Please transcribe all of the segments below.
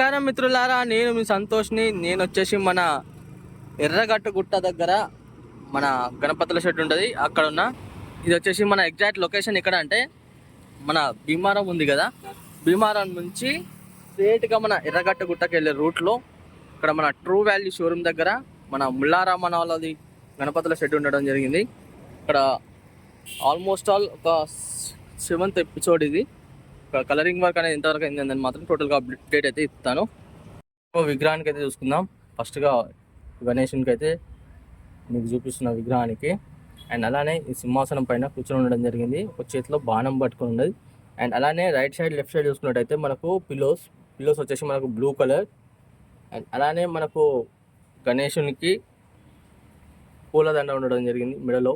నమస్కారం మిత్రులారా, నేను మీ సంతోష్ని. నేను వచ్చేసి మన ఎర్రగట్టు గుట్ట దగ్గర మన గణపతుల షెడ్ ఉంటుంది అక్కడ ఉన్న. ఇది వచ్చేసి మన ఎగ్జాక్ట్ లొకేషన్ ఎక్కడ అంటే మన భీమారం ఉంది కదా, భీమారం నుంచి స్ట్రేట్గా మన ఎర్రగట్టు గుట్టకి వెళ్ళే రూట్లో ఇక్కడ మన ట్రూ వాల్యూ షోరూమ్ దగ్గర మన ముల్లారామన్ వాళ్ళది గణపతుల షెడ్ ఉండడం జరిగింది. ఇక్కడ ఆల్మోస్ట్ ఆల్ ఒక 7th ఎపిసోడ్ ఇది. కలరింగ్ వర్క్ అనేది ఎంతవరకు అయిందని మాత్రం టోటల్గా అప్డేట్ అయితే ఇస్తాను. విగ్రహానికి అయితే చూసుకుందాం. ఫస్ట్గా గణేషునికి అయితే మీకు చూపిస్తున్న విగ్రహానికి, అండ్ అలానే ఈ సింహాసనం పైన కూర్చొని ఉండడం జరిగింది. ఒక చేతిలో బాణం పట్టుకుని ఉన్నది. అండ్ అలానే రైట్ సైడ్ లెఫ్ట్ సైడ్ చూసుకున్నట్టయితే మనకు పిల్లోస్ వచ్చేసి మనకు బ్లూ కలర్. అండ్ అలానే మనకు గణేషునికి పూలదండ ఉండడం జరిగింది మెడలో.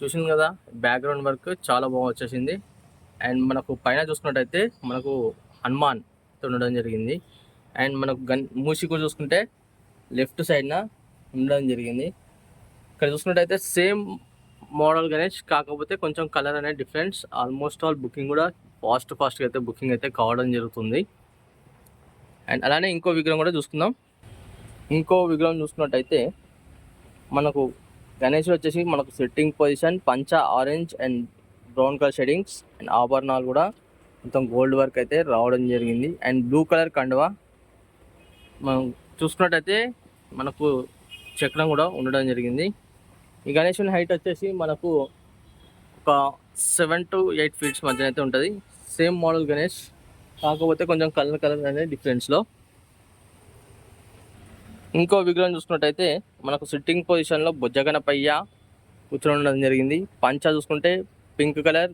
చూసింది కదా, బ్యాక్గ్రౌండ్ వర్క్ చాలా బాగా వచ్చేసింది. అండ్ మనకు పైన చూసుకున్నట్టయితే మనకు హనుమాన్ ఉండడం జరిగింది. అండ్ మనకు మూషికు చూసుకుంటే లెఫ్ట్ సైడ్న ఉండడం జరిగింది. ఇక్కడ చూసుకున్నట్టయితే సేమ్ మోడల్ గణేష్, కాకపోతే కొంచెం కలర్ అనేది డిఫరెన్స్. ఆల్మోస్ట్ ఆల్ బుకింగ్ కూడా ఫాస్ట్గా అయితే బుకింగ్ అయితే కావడం జరుగుతుంది. అండ్ అలానే ఇంకో విగ్రహం కూడా చూసుకుందాం. ఇంకో విగ్రహం చూసుకున్నట్టయితే మనకు గణేష్ వచ్చేసి మనకు సెట్టింగ్ పొజిషన్ పంచ orange and brown colour shadings, and ఆభరణాలు కూడా మొత్తం గోల్డ్ వర్క్ అయితే రావడం జరిగింది. అండ్ బ్లూ కలర్ కండువా మనం చూసుకున్నట్టయితే మనకు చక్రం కూడా ఉండడం జరిగింది. ఈ గణేశుని హైట్ వచ్చేసి మనకు ఒక 7 to 8 feet మధ్య అయితే ఉంటుంది. సేమ్ మోడల్ గణేష్, కాకపోతే కొంచెం కలర్ అనేది డిఫరెన్స్లో. ఇంకో విగ్రహం చూసుకున్నట్టయితే మనకు సిట్టింగ్ పొజిషన్లో బొజ్జగణపయ్య కూర్చొని ఉండడం జరిగింది. పంచ చూసుకుంటే pink colour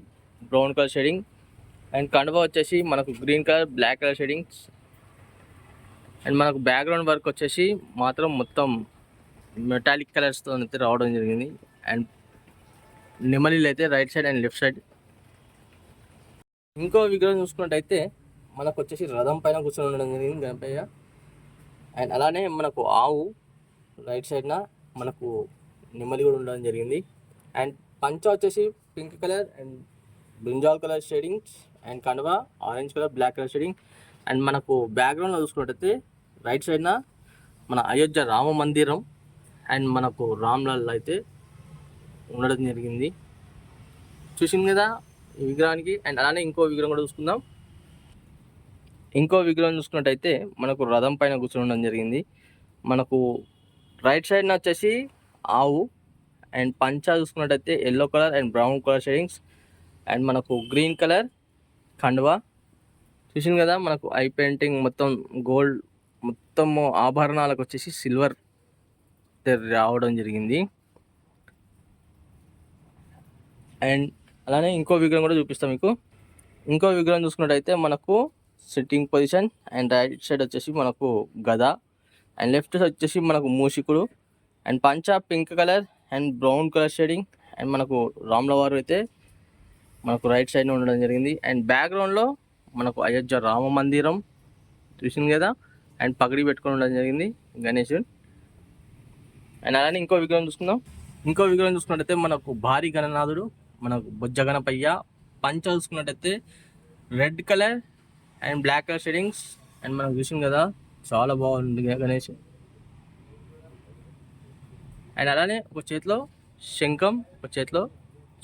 brown colour shading, and కండువ వచ్చేసి మనకు green colour black colour shadings. And మనకు బ్యాక్గ్రౌండ్ వర్క్ వచ్చేసి మాత్రం మొత్తం మెటాలిక్ కలర్స్తో అయితే రావడం జరిగింది. అండ్ నెమలీలు అయితే right side and left side. ఇంకో విగ్రహం చూసుకున్నట్టయితే మనకు వచ్చేసి రథం పైన కూర్చొని ఉండడం జరిగింది గణపయ్య. అండ్ అలానే మనకు ఆవు రైట్ సైడ్న మనకు నెమలి కూడా ఉండడం జరిగింది. అండ్ పంచ వచ్చేసి pink colour and brinjal colour shadings, and కండువ orange colour black colour shading. And మనకు బ్యాక్గ్రౌండ్లో చూసుకున్నట్టయితే రైట్ సైడ్న మన అయోధ్య రామ మందిరం అండ్ మనకు రామ్లాల్ అయితే ఉండడం జరిగింది. చూసింది కదా ఈ విగ్రహానికి. అండ్ అలానే ఇంకో విగ్రహం కూడా చూసుకుందాం. ఇంకో విగ్రహం చూసుకున్నట్టయితే మనకు రథం పైన కూర్చొని ఉండడం జరిగింది. మనకు రైట్ సైడ్న వచ్చేసి ఆవు, అండ్ పంచా చూసుకున్నట్టయితే yellow colour and brown colour shadings, and మనకు గ్రీన్ కలర్ కండువా. చూసింది కదా, మనకు ఐ పెయింటింగ్ మొత్తం గోల్డ్, మొత్తం ఆభరణాలకు వచ్చేసి సిల్వర్ రావడం జరిగింది. అండ్ అలానే ఇంకో విగ్రహం కూడా చూపిస్తాం మీకు. ఇంకో విగ్రహం చూసుకున్నట్టయితే మనకు sitting position, and right side వచ్చేసి మనకు గద, అండ్ లెఫ్ట్ సైడ్ వచ్చేసి మనకు మూషికుడు, అండ్ పంచా pink colour and brown colour shading. And మనకు రాముల వారు అయితే మనకు రైట్ సైడ్లో ఉండడం జరిగింది. అండ్ బ్యాక్గ్రౌండ్లో మనకు అయోధ్య రామ మందిరం చూసింది కదా, అండ్ పగడి పెట్టుకొని ఉండడం జరిగింది గణేశుడు. అండ్ అలానే ఇంకో విగ్రహం చూసుకుందాం. ఇంకో విగ్రహం చూసుకున్నట్టయితే మనకు భారీ గణనాథుడు, మనకు బొజ్జగణపయ్య. పంచ చూసుకున్నట్టయితే red colour and black colour shadings, and మనకు చూసింది కదా చాలా బాగుంది గణేష్. అండ్ అలానే ఒక చేతిలో శంఖం, ఒక చేతిలో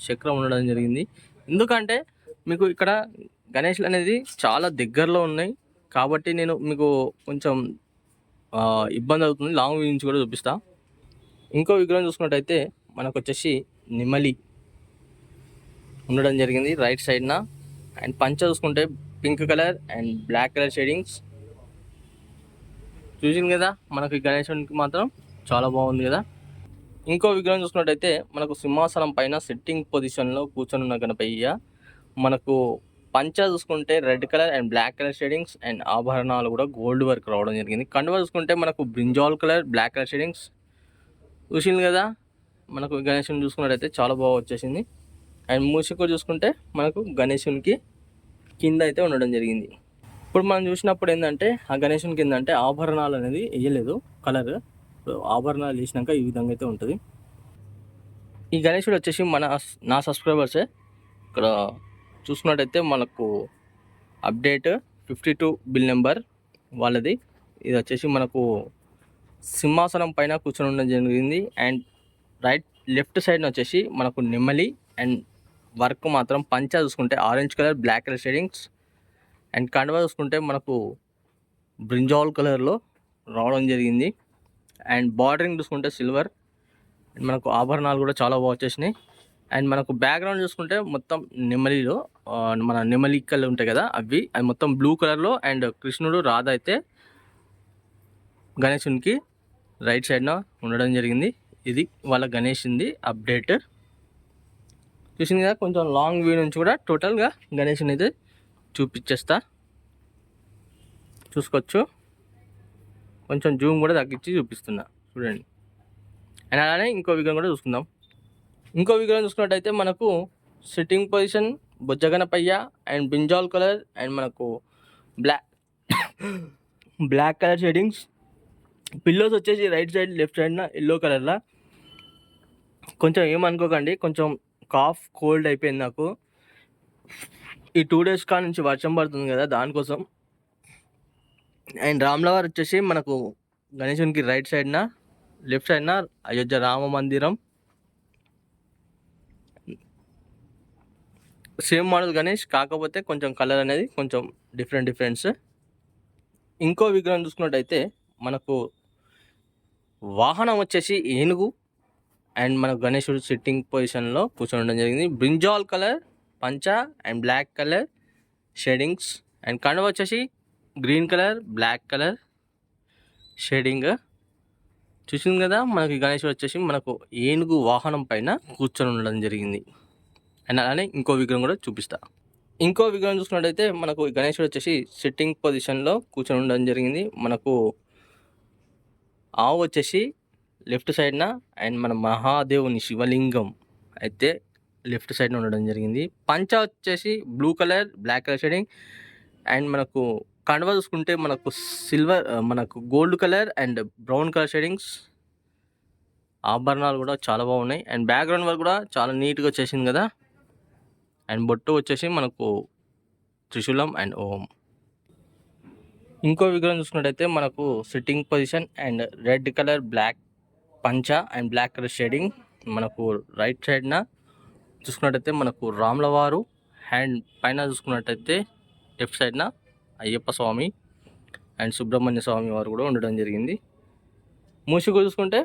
చక్రం ఉండడం జరిగింది. ఎందుకంటే మీకు ఇక్కడ గణేష్లు అనేది చాలా దగ్గరలో ఉన్నాయి కాబట్టి నేను మీకు కొంచెం ఇబ్బంది అవుతుంది. లాంగ్ నుంచి కూడా చూపిస్తా. ఇంకో విగ్రహం చూసుకున్నట్టయితే మనకు వచ్చేసి నెమలి ఉండడం జరిగింది రైట్ సైడ్న. అండ్ పంచ చూసుకుంటే pink colour and black colour shadings. చూసింది కదా, మనకు ఈ గణేశునికి మాత్రం చాలా బాగుంది కదా. ఇంకో విగ్రహం చూసుకున్నట్టయితే మనకు సింహాసనం పైన సిట్టింగ్ పొజిషన్లో కూర్చొని ఉన్న గణపయ్య. మనకు పంచ చూసుకుంటే red colour and black colour shadings, and ఆభరణాలు కూడా గోల్డ్ వర్క్ రావడం జరిగింది. కండువ చూసుకుంటే మనకు brinjal colour black colour shadings. చూసింది కదా, మనకు గణేశుని చూసుకున్నట్టయితే చాలా బాగా వచ్చేసింది. అండ్ మూషికుడు చూసుకుంటే మనకు గణేశునికి కింద అయితే ఉండడం జరిగింది. ఇప్పుడు మనం చూసినప్పుడు ఏంటంటే ఆ గణేశునికి ఏంటంటే ఆభరణాలు అనేది వేయలేదు కలర్. ఇప్పుడు ఆభరణాలు వేసినాక ఈ విధంగా అయితే ఉంటుంది. ఈ గణేశుడు వచ్చేసి నా సబ్స్క్రైబర్సే. ఇక్కడ చూసుకున్నట్టయితే మనకు అప్డేట్ 52 బిల్ నెంబర్ వాళ్ళది. ఇది వచ్చేసి మనకు సింహాసనం పైన కూర్చొని ఉండడం జరిగింది. అండ్ లెఫ్ట్ సైడ్ వచ్చేసి మనకు నెమలి అండ్ వర్క్ మాత్రం పంచా చూసుకుంటే orange colour black colour shadings and కండువా చూసుకుంటే మనకు బ్రింజాల్ కలర్లో రావడం జరిగింది. అండ్ బార్డరింగ్ చూసుకుంటే సిల్వర్ అండ్ మనకు ఆభరణాలు కూడా చాలా బాగా వచ్చేసినాయి. అండ్ మనకు బ్యాక్గ్రౌండ్ చూసుకుంటే మొత్తం నెమలిలో మన నెమలికలు ఉంటాయి కదా అవి మొత్తం బ్లూ కలర్లో. అండ్ కృష్ణుడు రాధ అయితే గణేశునికి రైట్ సైడ్న ఉండడం జరిగింది. ఇది వాళ్ళ గణేషుంది అప్డేట్. చూసింది కదా, కొంచెం లాంగ్ వ్యూ నుంచి కూడా టోటల్గా గణేశుని అయితే చూపించేస్తా, చూసుకోవచ్చు. కొంచెం జూమ్ కూడా తగ్గించి చూపిస్తున్నా చూడండి. అండ్ అలానే ఇంకో విగ్రహం కూడా చూసుకుందాం. ఇంకో విగ్రహం చూసుకున్నట్టయితే మనకు సిట్టింగ్ పొజిషన్ బొజ్జగనపయ్య అండ్ బ్రింజాల్ కలర్ అండ్ మనకు బ్లాక్ కలర్ షేడింగ్స్. పిల్లోస్ వచ్చేసి రైట్ సైడ్ లెఫ్ట్ సైడ్న ఎల్లో కలర్లా. కొంచెం ఏమనుకోకండి, కొంచెం కాఫ్ కోల్డ్ అయిపోయింది నాకు. ఈ 2 days కా నుంచి వర్షం పడుతుంది కదా దానికోసం. అండ్ రామ్లవార్ వచ్చేసి మనకు గణేశునికి రైట్ సైడ్న లెఫ్ట్ సైడ్న అయోధ్య రామ మందిరం. సేమ్ మోడల్ గణేష్, కాకపోతే కొంచెం కలర్ అనేది కొంచెం డిఫరెన్స్. ఇంకో విగ్రహం చూసుకున్నట్టయితే మనకు వాహనం వచ్చేసి ఏనుగు అండ్ మన గణేశుడు సిట్టింగ్ పొజిషన్లో కూర్చొని ఉండడం జరిగింది. బ్రింజాల్ కలర్ పంచా and black colour shadings and కండువ వచ్చేసి green colour black colour shading. చూసింది కదా, మనకి గణేశుడు వచ్చేసి మనకు ఏనుగు వాహనం పైన కూర్చొని ఉండడం జరిగింది. అండ్ అలానే ఇంకో విగ్రహం కూడా చూపిస్తా. ఇంకో విగ్రహం చూసుకున్నట్టయితే మనకు గణేశుడు వచ్చేసి సిట్టింగ్ పొజిషన్లో కూర్చొని ఉండడం జరిగింది. మనకు ఆవు వచ్చేసి లెఫ్ట్ సైడ్న అండ్ మన మహాదేవుని శివలింగం అయితే లెఫ్ట్ సైడ్న ఉండడం జరిగింది. పంచ వచ్చేసి blue colour black colour shading and మనకు కండువ చూసుకుంటే మనకు సిల్వర్ మనకు gold colour and brown colour shadings. ఆభరణాలు కూడా చాలా బాగున్నాయి. అండ్ బ్యాక్గ్రౌండ్ వర్క్ కూడా చాలా నీట్గా వచ్చేసింది కదా. అండ్ బొట్టు వచ్చేసి మనకు త్రిశూలం అండ్ ఓం. ఇంకో విగ్రహం చూసుకున్నట్టయితే మనకు sitting position and red colour black పంచా అండ్ బ్లాక్ కలర్ షేడింగ్. మనకు రైట్ సైడ్న చూసుకున్నట్టయితే మనకు రాములవారు అండ్ పైన చూసుకున్నట్టయితే లెఫ్ట్ సైడ్న అయ్యప్ప స్వామి అండ్ సుబ్రహ్మణ్య స్వామి వారు కూడా ఉండడం జరిగింది. మూషిక చూసుకుంటే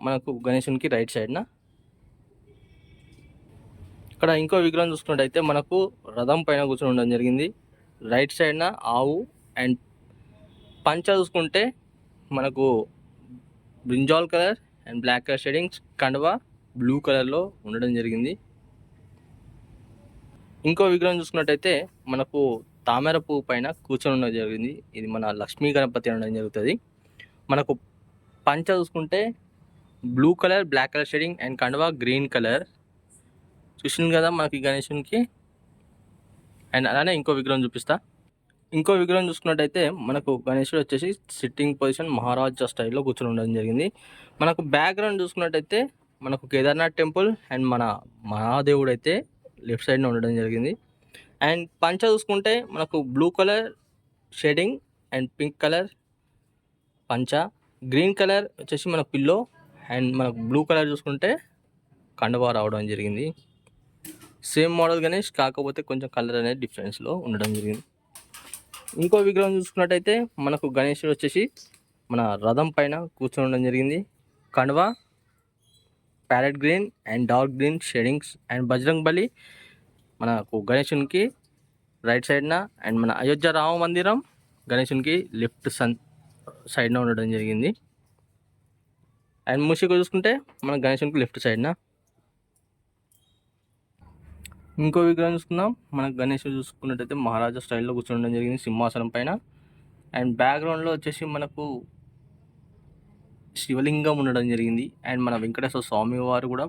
మనకు గణేశునికి రైట్ సైడ్న. ఇక్కడ ఇంకో విగ్రహం చూసుకున్నట్టయితే మనకు రథం పైన కూర్చొని ఉండడం జరిగింది. రైట్ సైడ్న ఆవు అండ్ పంచ చూసుకుంటే మనకు brinjal colour and black colour shadings, కండువ బ్లూ కలర్లో ఉండడం జరిగింది. ఇంకో విగ్రహం చూసుకున్నట్టయితే మనకు తామర పువ్వు పైన కూర్చొని ఉండడం జరిగింది. ఇది మన లక్ష్మీ గణపతి అనడం జరుగుతుంది. మనకు పంచ చూసుకుంటే blue colour black colour shading and కండువ గ్రీన్ కలర్. చూసింది కదా మనకి గణేశునికి. అండ్ అలానే ఇంకో విగ్రహం చూపిస్తా. ఇంకో విగ్రహం చూసుకున్నట్టయితే మనకు గణేశుడు వచ్చేసి సిట్టింగ్ పొజిషన్ మహారాజా స్టైల్లో కూర్చొని ఉండడం జరిగింది. మనకు బ్యాక్గ్రౌండ్ చూసుకున్నట్టయితే మనకు కేదార్నాథ్ టెంపుల్ అండ్ మన మహాదేవుడు అయితే లెఫ్ట్ సైడ్న ఉండడం జరిగింది. అండ్ పంచ చూసుకుంటే మనకు blue colour shading and pink colour పంచ, గ్రీన్ కలర్ వచ్చేసి మన పిల్లో అండ్ మనకు బ్లూ కలర్ చూసుకుంటే కండువా రావడం జరిగింది. సేమ్ మోడల్ గణేష్, కాకపోతే కొంచెం కలర్ అనేది డిఫరెన్స్లో ఉండడం జరిగింది. ఇంకో విగ్రహం చూసుకున్నట్టయితే మనకు గణేశుడు వచ్చేసి మన రథం పైన కూర్చొని ఉండడం జరిగింది. కండువా parrot green and dark green shadings and Bajrang బలి మనకు గణేశునికి రైట్ సైడ్న అండ్ మన అయోధ్య రామ మందిరం గణేశునికి లెఫ్ట్ సైడ్న ఉండడం జరిగింది. అండ్ మూషిక చూసుకుంటే మన గణేశునికి లెఫ్ట్ సైడ్న. ఇంకో విగ్రహం చూసుకుందాం. మనకు గణేశుడు చూసుకున్నట్టయితే మహారాజా స్టైల్లో కూర్చోవడం జరిగింది సింహాసనం పైన. అండ్ బ్యాక్గ్రౌండ్లో వచ్చేసి మనకు శివలింగం ఉండడం జరిగింది. అండ్ మన వెంకటేశ్వర స్వామి వారు కూడా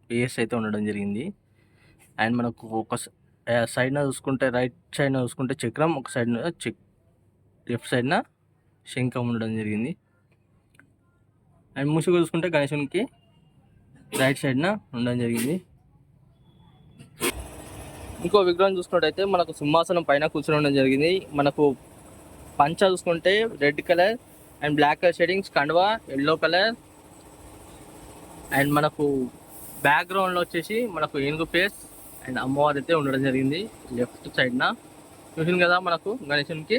ఫేస్ అయితే ఉండడం జరిగింది. అండ్ మనకు ఒక సైడ్న చూసుకుంటే రైట్ సైడ్న చూసుకుంటే చక్రం, ఒక సైడ్న లెఫ్ట్ సైడ్న శంఖం ఉండడం జరిగింది. అండ్ ముసుగు చూసుకుంటే గణేశునికి రైట్ సైడ్న ఉండడం జరిగింది. ఇంకో విగ్రహం చూసుకున్నట్టయితే మనకు సింహాసనం పైన కూర్చొని ఉండడం జరిగింది. మనకు పంచ చూసుకుంటే red colour and black colour shadings, కండువా ఎల్లో కలర్. అండ్ మనకు బ్యాక్గ్రౌండ్లో వచ్చేసి మనకు ఏనుగు ఫేస్ అండ్ అమ్మవారు అయితే ఉండడం జరిగింది లెఫ్ట్ సైడ్న. చూసింది కదా మనకు గణేశునికి.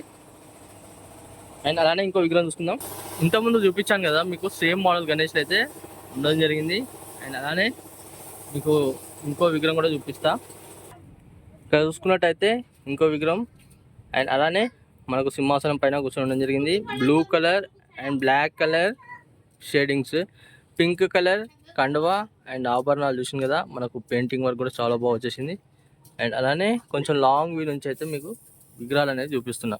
అండ్ అలానే ఇంకో విగ్రహం చూసుకుందాం. ఇంతకుముందు చూపించాను కదా మీకు సేమ్ మోడల్ గణేష్ అయితే ఉండడం జరిగింది. అండ్ అలానే మీకు ఇంకో విగ్రహం కూడా చూపిస్తా. ఇక్కడ చూసుకున్నట్టయితే ఇంకో విగ్రహం. అండ్ అలానే మనకు సింహాసనం పైన కూర్చొని ఉండడం జరిగింది. Blue colour and black colour shadings, pink colour కండువా అండ్ ఆభరణాలు చూసింది కదా మనకు పెయింటింగ్ వర్క్ కూడా చాలా బాగా వచ్చేసింది. అండ్ అలానే కొంచెం లాంగ్ వ్యూ నుంచి అయితే మీకు విగ్రహాలు అనేది చూపిస్తున్నా.